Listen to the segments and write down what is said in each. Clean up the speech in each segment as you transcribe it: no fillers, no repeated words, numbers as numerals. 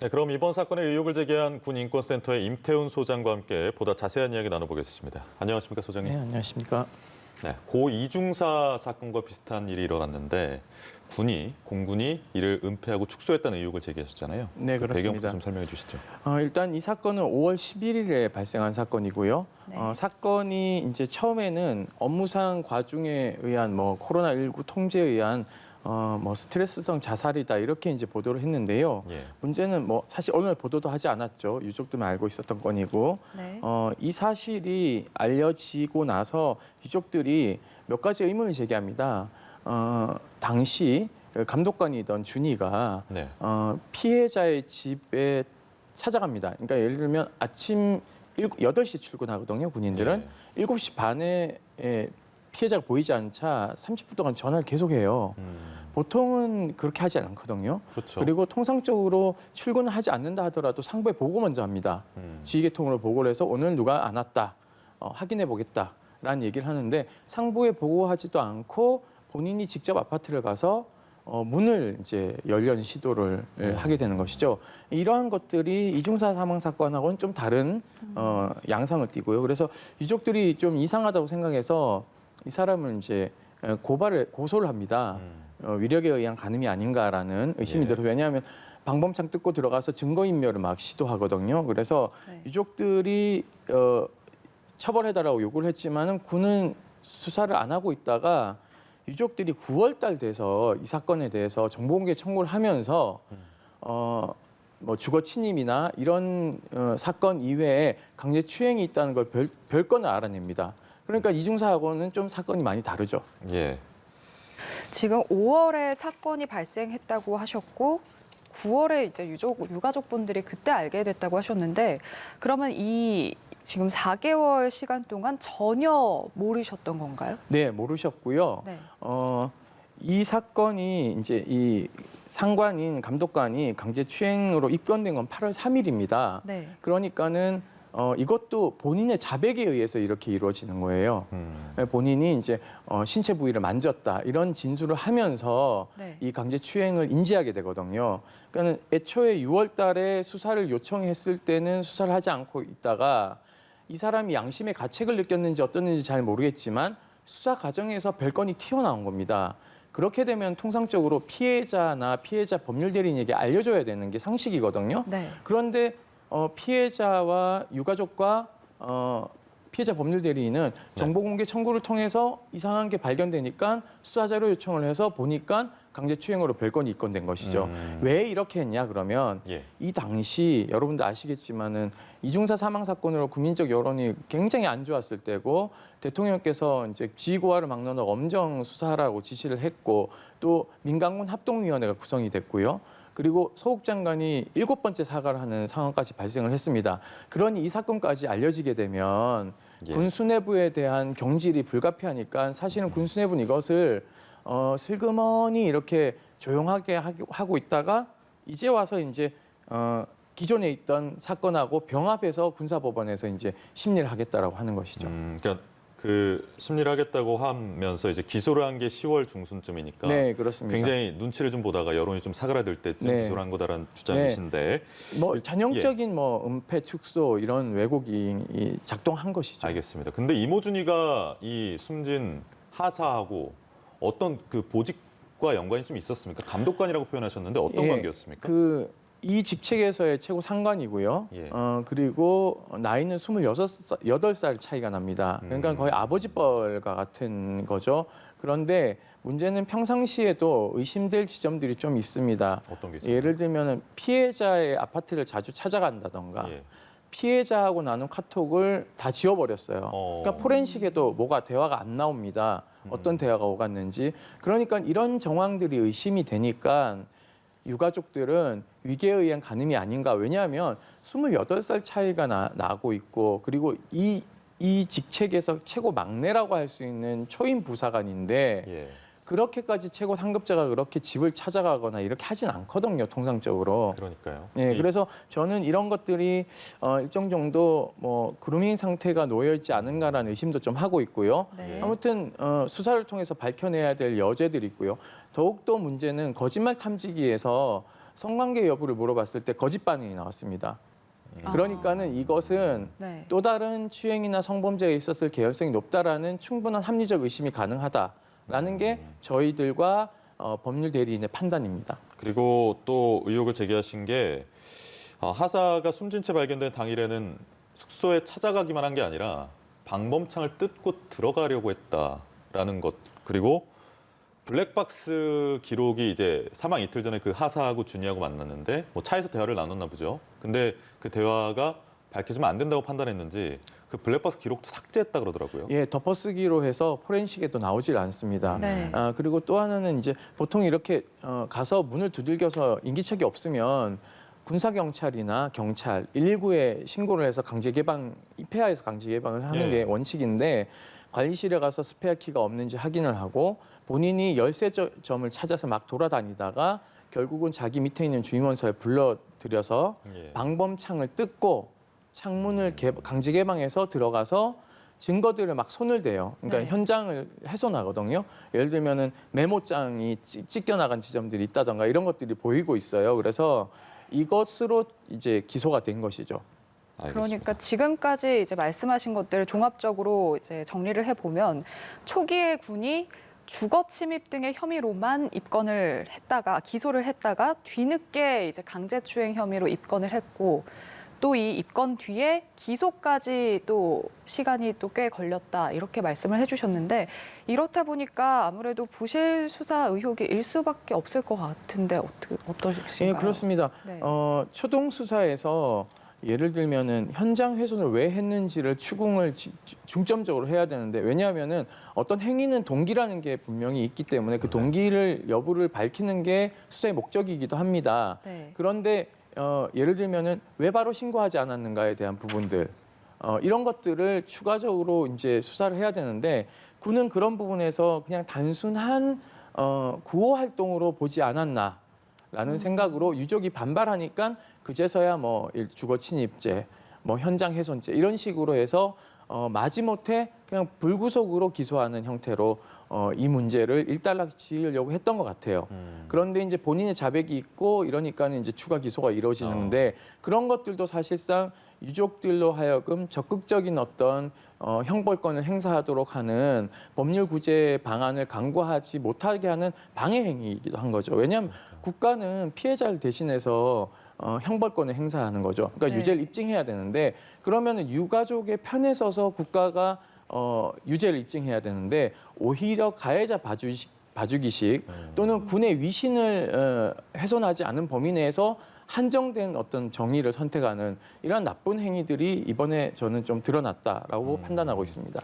네, 그럼 이번 사건에 의혹을 제기한 군인권센터의 임태훈 소장과 함께 보다 자세한 이야기 나눠보겠습니다. 안녕하십니까, 소장님? 네, 안녕하십니까. 네, 고 이중사 사건과 비슷한 일이 일어났는데 공군이 이를 은폐하고 축소했다는 의혹을 제기하셨잖아요. 네, 그 그렇습니다. 배경부터 좀 설명해 주시죠. 일단 이 사건은 5월 11일에 발생한 사건이고요. 네. 사건이 이제 처음에는 업무상 과중에 의한 코로나19 통제에 의한 스트레스성 자살이다 이렇게 이제 보도를 했는데요. 예. 문제는 사실 오늘 보도도 하지 않았죠. 유족들만 알고 있었던 건이고 네. 이 사실이 알려지고 나서 유족들이 몇 가지 의문을 제기합니다. 당시 감독관이던 준이가 네. 피해자의 집에 찾아갑니다. 그러니까 예를 들면 아침 8시 출근하거든요. 군인들은. 네. 7시 반에 피해자가 보이지 않자 30분 동안 전화를 계속해요. 보통은 그렇게 하지 않거든요. 그렇죠. 그리고 통상적으로 출근을 하지 않는다 하더라도 상부에 보고 먼저 합니다. 지휘계통으로 보고를 해서 오늘 누가 안 왔다, 확인해 보겠다라는 얘기를 하는데 상부에 보고하지도 않고 본인이 직접 아파트를 가서 문을 이제 열려는 시도를 하게 되는 것이죠. 이러한 것들이 이중사 사망 사건하고는 좀 다른 양상을 띠고요. 그래서 유족들이 좀 이상하다고 생각해서 이 사람을 이제 고소를 합니다. 위력에 의한 간음이 아닌가라는 의심이 예. 들어요. 왜냐하면 방범창 뜯고 들어가서 증거인멸을 막 시도하거든요. 그래서 네. 유족들이 처벌해달라고 요구를 했지만은 군은 수사를 안 하고 있다가 유족들이 9월 달 돼서 이 사건에 대해서 정보공개 청구를 하면서 주거 침입이나 이런 사건 이외에 강제추행이 있다는 걸 별건을 알아냅니다. 그러니까 이중사하고는 좀 사건이 많이 다르죠. 예. 지금 5월에 사건이 발생했다고 하셨고 9월에 이제 유가족분들이 그때 알게 됐다고 하셨는데 그러면 이 지금 4개월 시간 동안 전혀 모르셨던 건가요? 네, 모르셨고요. 네. 이 사건이 이제 이 상관인 감독관이 강제추행으로 입건된 건 8월 3일입니다. 네. 그러니까는 이것도 본인의 자백에 의해서 이렇게 이루어지는 거예요. 본인이 이제 신체 부위를 만졌다 이런 진술을 하면서 네. 이 강제추행을 인지하게 되거든요. 그러니까 애초에 6월 달에 수사를 요청했을 때는 수사를 하지 않고 있다가 이 사람이 양심의 가책을 느꼈는지 어떻는지 잘 모르겠지만 수사 과정에서 별건이 튀어나온 겁니다. 그렇게 되면 통상적으로 피해자나 피해자 법률 대리인에게 알려줘야 되는 게 상식이거든요. 네. 그런데 피해자와 유가족과 피해자 법률 대리인은 정보공개 청구를 통해서 이상한 게 발견되니까 수사 자료 요청을 해서 보니까 강제추행으로 별건이 입건된 것이죠. 왜 이렇게 했냐 그러면 예. 이 당시 여러분들 아시겠지만은 이중사 사망 사건으로 국민적 여론이 굉장히 안 좋았을 때고 대통령께서 이제 지휘고하를 막론하고 엄정 수사하라고 지시를 했고 또 민간군 합동위원회가 구성이 됐고요. 그리고 서욱 장관이 7번째 사과를 하는 상황까지 발생을 했습니다. 그러니 이 사건까지 알려지게 되면 예. 군 수뇌부에 대한 경질이 불가피하니까 사실은 군 수뇌부는 이것을 슬그머니 이렇게 조용하게 하고 있다가 이제 와서 이제 기존에 있던 사건하고 병합해서 군사법원에서 이제 심리를 하겠다라고 하는 것이죠. 그러니까 그 심리를 하겠다고 하면서 이제 기소를 한 게 10월 중순쯤이니까 네, 그렇습니다. 굉장히 눈치를 좀 보다가 여론이 좀 사그라들 때쯤 네. 기소를 한 거다라는 주장이신데 전형적인 은폐 축소 이런 왜곡이 작동한 것이죠. 알겠습니다. 근데 이모준이가 이 숨진 하사하고 어떤 그 보직과 연관이 좀 있었습니까? 감독관이라고 표현하셨는데 어떤 관계였습니까? 이 직책에서의 최고 상관이고요. 예. 그리고 나이는 28살 차이가 납니다. 그러니까 거의 아버지뻘과 같은 거죠. 그런데 문제는 평상시에도 의심될 지점들이 좀 있습니다. 어떤 게 있습니까? 예를 들면 피해자의 아파트를 자주 찾아간다던가 예. 피해자하고 나눈 카톡을 다 지워버렸어요. 그러니까 포렌식에도 뭐가 대화가 안 나옵니다. 어떤 대화가 오갔는지. 그러니까 이런 정황들이 의심이 되니까 유가족들은 위계에 의한 간음이 아닌가. 왜냐하면 28살 차이가 나고 있고 그리고 이 직책에서 최고 막내라고 할 수 있는 초임 부사관인데 예. 그렇게까지 최고 상급자가 그렇게 집을 찾아가거나 이렇게 하진 않거든요, 통상적으로. 그러니까요. 네, 그래서 저는 이런 것들이 일정 정도 그루밍 상태가 놓여 있지 않은가라는 의심도 좀 하고 있고요. 네. 아무튼 수사를 통해서 밝혀내야 될 여죄들이 있고요. 더욱더 문제는 거짓말 탐지기에서 성관계 여부를 물어봤을 때 거짓 반응이 나왔습니다. 그러니까는 이것은 네. 또 다른 추행이나 성범죄에 있었을 개연성이 높다라는 충분한 합리적 의심이 가능하다라는 게 저희들과 법률 대리인의 판단입니다. 그리고 또 의혹을 제기하신 게 하사가 숨진 채 발견된 당일에는 숙소에 찾아가기만 한 게 아니라 방범창을 뜯고 들어가려고 했다라는 것. 그리고 블랙박스 기록이 이제 사망 이틀 전에 그 하사하고 준이하고 만났는데 뭐 차에서 대화를 나눴나 보죠. 근데 그 대화가 밝혀지면 안 된다고 판단했는지 그 블랙박스 기록도 삭제했다 그러더라고요. 예, 덮어쓰기로 해서 포렌식에도 나오질 않습니다. 네. 그리고 또 하나는 이제 보통 이렇게 가서 문을 두들겨서 인기척이 없으면 군사경찰이나 경찰 119에 신고를 해서 폐하에서 강제 개방을 하는 예. 게 원칙인데 관리실에 가서 스페어 키가 없는지 확인을 하고 본인이 열쇠점을 찾아서 막 돌아다니다가 결국은 자기 밑에 있는 주임원서에 불러들여서 예. 방범창을 뜯고 창문을 강제 개방해서 들어가서 증거들을 막 손을 대요. 그러니까 네. 현장을 훼손하거든요. 예를 들면은 메모장이 찢겨 나간 지점들이 있다던가 이런 것들이 보이고 있어요. 그래서 이것으로 이제 기소가 된 것이죠. 알겠습니다. 그러니까 지금까지 이제 말씀하신 것들을 종합적으로 이제 정리를 해보면 초기에 군이 주거 침입 등의 혐의로만 입건을 했다가 기소를 했다가 뒤늦게 이제 강제추행 혐의로 입건을 했고 또 이 입건 뒤에 기소까지 또 시간이 또 꽤 걸렸다 이렇게 말씀을 해주셨는데 이렇다 보니까 아무래도 부실 수사 의혹이 일 수밖에 없을 것 같은데 어떠신가요? 예, 그렇습니다. 네. 초동 수사에서 예를 들면은 현장 훼손을 왜 했는지를 추궁을 중점적으로 해야 되는데 왜냐하면은 어떤 행위는 동기라는 게 분명히 있기 때문에 그 동기를 여부를 밝히는 게 수사의 목적이기도 합니다. 네. 그런데 예를 들면은 왜 바로 신고하지 않았는가에 대한 부분들 이런 것들을 추가적으로 이제 수사를 해야 되는데 군은 그런 부분에서 그냥 단순한 구호 활동으로 보지 않았나라는 생각으로 유족이 반발하니까 그제서야 뭐 주거 침입죄, 뭐 현장 훼손죄 이런 식으로 해서 마지못해 그냥 불구속으로 기소하는 형태로 이 문제를 일단락 지으려고 했던 것 같아요. 그런데 이제 본인의 자백이 있고 이러니까는 이제 추가 기소가 이루어지는데 그런 것들도 사실상 유족들로 하여금 적극적인 어떤 형벌권을 행사하도록 하는 법률 구제 방안을 강구하지 못하게 하는 방해 행위이기도 한 거죠. 왜냐하면 국가는 피해자를 대신해서 형벌권을 행사하는 거죠. 그러니까 네. 유죄를 입증해야 되는데 그러면은 유가족의 편에 서서 국가가 유죄를 입증해야 되는데 오히려 가해자 봐주기식 또는 군의 위신을 훼손하지 않은 범위 내에서 한정된 어떤 정의를 선택하는 이런 나쁜 행위들이 이번에 저는 좀 드러났다라고 판단하고 있습니다.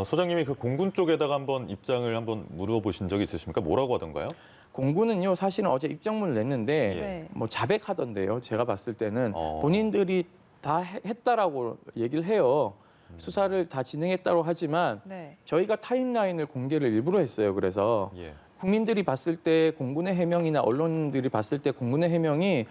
소장님이 그 공군 쪽에다가 한번 입장을 한번 물어보신 적이 있으십니까? 뭐라고 하던가요? 공군은요 사실은 어제 입장문을 냈는데 네. 뭐 자백하던데요. 제가 봤을 때는 어. 본인들이 다 했다라고 얘기를 해요. 수사를 다 진행했다고 하지만 네. 저희가 타임라인을 공개를 일부러 했어요. 그래서 예. 국민들이 봤을 때 공군의 해명이나 언론들이 봤을 때 공군의 해명이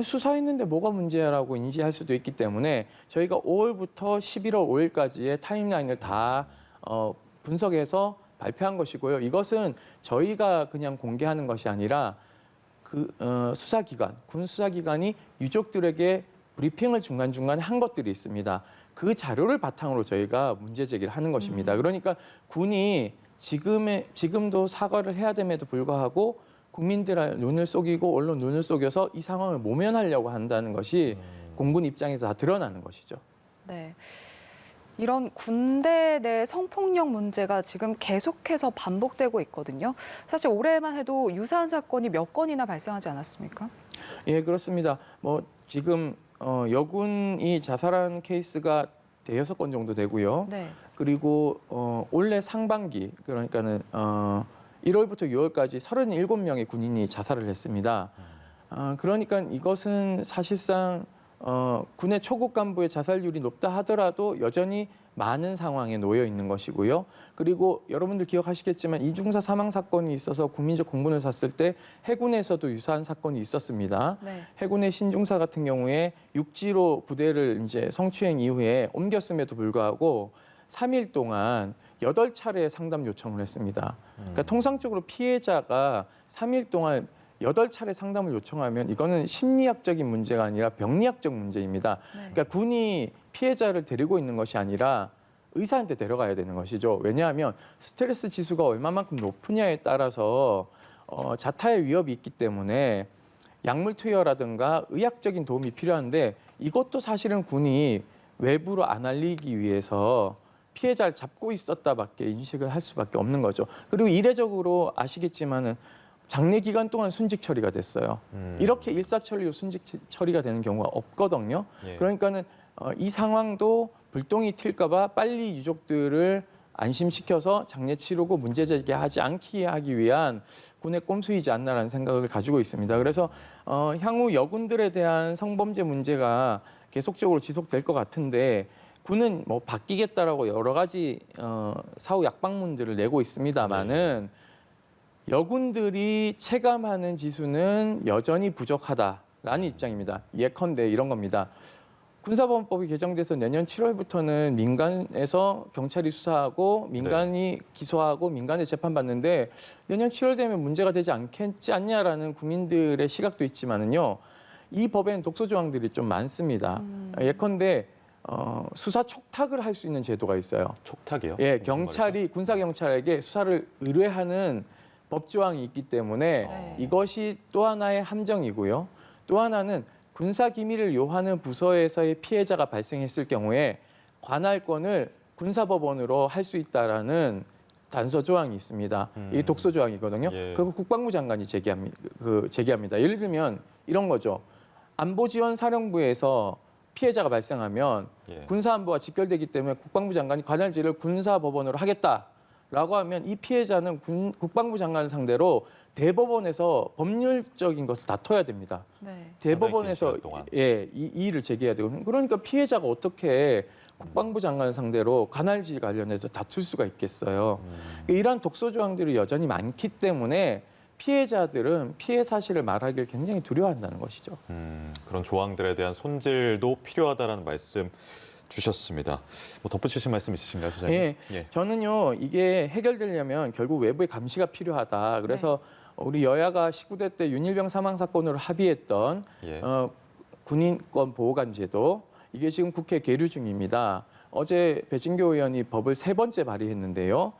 수사했는데 뭐가 문제야라고 인지할 수도 있기 때문에 저희가 5월부터 11월 5일까지의 타임라인을 다 분석해서 발표한 것이고요. 이것은 저희가 그냥 공개하는 것이 아니라 그 수사기관, 군 수사기관이 유족들에게 브리핑을 중간중간에 한 것들이 있습니다. 그 자료를 바탕으로 저희가 문제 제기를 하는 것입니다. 그러니까 군이 지금도 사과를 해야 됨에도 불구하고 국민들의 눈을 속이고 언론 눈을 속여서 이 상황을 모면하려고 한다는 것이 공군 입장에서 다 드러나는 것이죠. 네. 이런 군대 내 성폭력 문제가 지금 계속해서 반복되고 있거든요. 사실 올해만 해도 유사한 사건이 몇 건이나 발생하지 않았습니까? 예, 그렇습니다. 뭐 지금 여군이 자살한 케이스가 대여섯 건 정도 되고요. 네. 그리고 올해 상반기 그러니까는 1월부터 6월까지 37명의 군인이 자살을 했습니다. 그러니까 이것은 사실상 군의 초급 간부의 자살률이 높다 하더라도 여전히 많은 상황에 놓여 있는 것이고요. 그리고 여러분들 기억하시겠지만 이중사 사망 사건이 있어서 국민적 공분을 샀을 때 해군에서도 유사한 사건이 있었습니다. 네. 해군의 신중사 같은 경우에 육지로 부대를 이제 성추행 이후에 옮겼음에도 불구하고 3일 동안 8차례 상담 요청을 했습니다. 그러니까 통상적으로 피해자가 3일 동안 8차례 상담을 요청하면 이거는 심리학적인 문제가 아니라 병리학적 문제입니다. 네. 그러니까 군이 피해자를 데리고 있는 것이 아니라 의사한테 데려가야 되는 것이죠. 왜냐하면 스트레스 지수가 얼마만큼 높으냐에 따라서 자타의 위협이 있기 때문에 약물 투여라든가 의학적인 도움이 필요한데 이것도 사실은 군이 외부로 안 알리기 위해서 피해자를 잡고 있었다밖에 인식을 할 수밖에 없는 거죠. 그리고 이례적으로 아시겠지만은 장례 기간 동안 순직 처리가 됐어요. 이렇게 일사천리로 순직 처리가 되는 경우가 없거든요. 예. 그러니까는 이 상황도 불똥이 튈까봐 빨리 유족들을 안심시켜서 장례 치르고 문제 제기하지 않게 하기 위한 군의 꼼수이지 않나라는 생각을 가지고 있습니다. 그래서 향후 여군들에 대한 성범죄 문제가 계속적으로 지속될 것 같은데 군은 뭐 바뀌겠다라고 여러 가지 사후 약방문들을 내고 있습니다만은 여군들이 체감하는 지수는 여전히 부족하다라는 입장입니다. 예컨대 이런 겁니다. 군사법원법이 개정돼서 내년 7월부터는 민간에서 경찰이 수사하고 민간이 기소하고 민간에 재판받는데 내년 7월 되면 문제가 되지 않겠지 않냐라는 국민들의 시각도 있지만은요. 이 법에는 독소 조항들이 좀 많습니다. 예컨대 수사 촉탁을 할 수 있는 제도가 있어요. 촉탁이요? 예, 무슨 경찰이 군사 경찰에게 수사를 의뢰하는 법 조항이 있기 때문에 네. 이것이 또 하나의 함정이고요. 또 하나는 군사 기밀을 요하는 부서에서의 피해자가 발생했을 경우에 관할권을 군사법원으로 할 수 있다라는 단서 조항이 있습니다. 이 독소 조항이거든요. 예. 그리고 국방부 장관이 제기합니다. 예를 들면 이런 거죠. 안보지원사령부에서 피해자가 발생하면 예. 군사안보가 직결되기 때문에 국방부 장관이 관할지를 군사법원으로 하겠다라고 하면 이 피해자는 국방부 장관을 상대로 대법원에서 법률적인 것을 다퉈야 됩니다. 네. 대법원에서 상당히 긴 시간 동안. 이 이의를 제기해야 되고 그러니까 피해자가 어떻게 국방부 장관 상대로 관할지 관련해서 다툴 수가 있겠어요. 이러한 독소 조항들이 여전히 많기 때문에 피해자들은 피해 사실을 말하기를 굉장히 두려워한다는 것이죠. 그런 조항들에 대한 손질도 필요하다라는 말씀 주셨습니다. 뭐 덧붙이실 말씀 있으신가요, 소장님? 예, 저는요 이게 해결되려면 결국 외부의 감시가 필요하다. 그래서 우리 여야가 19대 때 윤일병 사망 사건으로 합의했던 예. 군인권 보호관 제도 이게 지금 국회 계류 중입니다. 어제 배진교 의원이 법을 3번째 발의했는데요.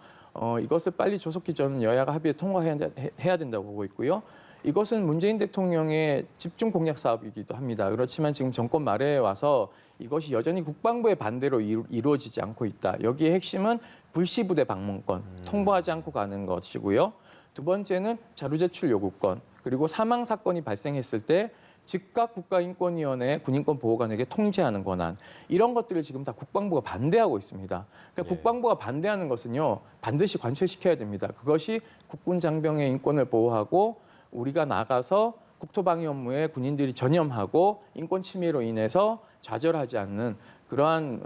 이것을 빨리 조속히 저는 여야가 합의에 통과해야 된다고 보고 있고요. 이것은 문재인 대통령의 집중 공약 사업이기도 합니다. 그렇지만 지금 정권 말에 와서 이것이 여전히 국방부의 반대로 이루어지지 않고 있다. 여기에 핵심은 불시부대 방문권, 통보하지 않고 가는 것이고요. 두 번째는 자료 제출 요구권, 그리고 사망 사건이 발생했을 때 즉각 국가인권위원회 군인권 보호관에게 통지하는 권한 이런 것들을 지금 다 국방부가 반대하고 있습니다. 그러니까 예. 국방부가 반대하는 것은요 반드시 관철시켜야 됩니다. 그것이 국군 장병의 인권을 보호하고 우리가 나가서 국토방위 업무에 군인들이 전념하고 인권 침해로 인해서 좌절하지 않는 그러한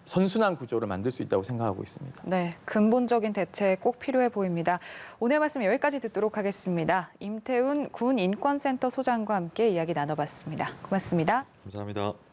선순환 구조를 만들 수 있다고 생각하고 있습니다. 네, 근본적인 대책 꼭 필요해 보입니다. 오늘 말씀 여기까지 듣도록 하겠습니다. 임태훈 군인권센터 소장과 함께 이야기 나눠봤습니다. 고맙습니다. 감사합니다.